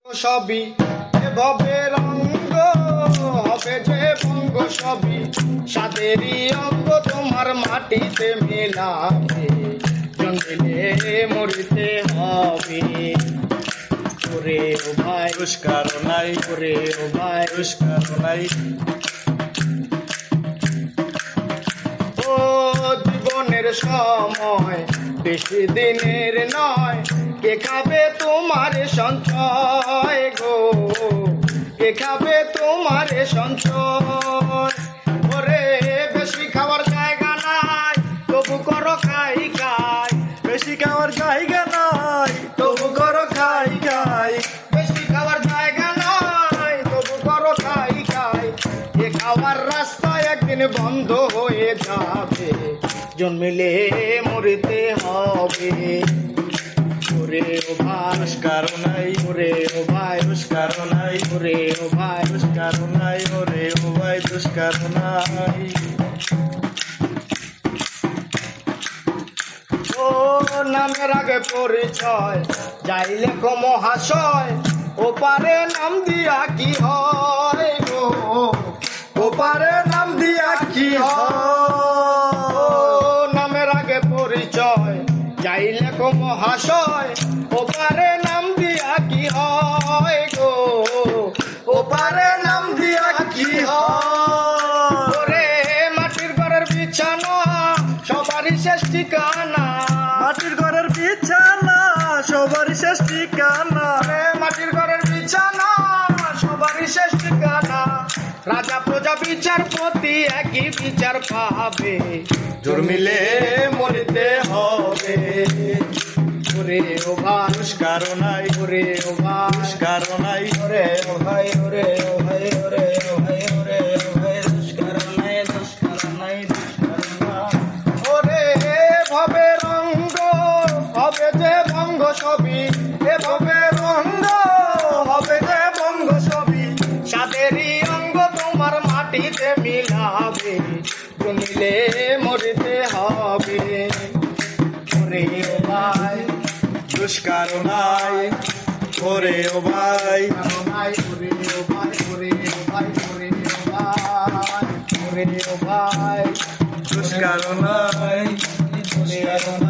সবই এভাবে রঙ্গ হবে যে ভঙ্গ সবই সাদেরই অঙ্গ তোমার মাটিতে মেলাবে জন্মিলে মরিতে হবে। ওরে ও ভাই পুরস্কার নাই, ওরে ও ভাই পুরস্কার নাই। ও জীবনের সময় বেশি দিনের নয়, কে খাবে তোমার সঞ্চয় গো, কে খাবে তোমার সঞ্চয়। ওরে বেশি খাওয়ার জায়গা নাই তবু করো খাই খাই, বেশি খাওয়ার জায়গা নাই তবু করো খাই খাই। বেশি খাওয়ার জায়গা নাই তবু করো খাই খাই। এ খাওয়ার রাস্তা একদিন বন্ধ হয়ে যাবে, জন্মিলে মরিতে হবে। ওরে ও ভাই পুরস্কার নাই, ওরে ও ভাই পুরস্কার নাই, ওরে ও ভাই পুরস্কার নাই। ওরে ও ভাই পুরস্কার নাই। ও নামের আগে পরিচয় যাই লেখো মহাশয়, ও পারে নাম দিয়া কি হয় গো, ও পারে নাম দিয়া কি হয়? ও নামের আগে পরিচয় যাই লেখো মহাশয়, ও পারে নাম দিয়া কি হয় গো, ও পারে নাম দিয়া কি হয়? ওরে মাটির ঘরের বিছানা সবারই শেষ ঠিকানা, মাটির ঘরের বিছানা সবারই শেষ ঠিকানা। ওরে মাটির ঘরের বিছানা সবারই শেষ ঠিকানা। রাজা প্রজা বিচারপতি একই বিচার পাবে, জন্মিলে মরিতে হবে। ওরে ও ভাই পুরস্কার নাই, ওরে ও ভাই পুরস্কার নাই। ওরে ও ভাই ওরে ও ভাই ওরে ও ভাই ওরে ও ভাই দুষ্কার নাই দুষ্কার নাই দুষ্কার নাই। ওরে ভবে রঙ্গ হবে যে ভঙ্গ সবই, এ ভবে রঙ্গ হবে যে ভঙ্গ সবই সাদেরই অঙ্গ তোমার মাটিতে মিলাবে, জমিলে মরিতে হবে। ওরে ও ভাই পুরস্কার নাই, ওরে ও ভাই ভাই ওরে ও ভাই ওরে ও ভাই ওরে ও ভাই ওরে ও ভাই পুরস্কার নাই, ওরে ও ভাই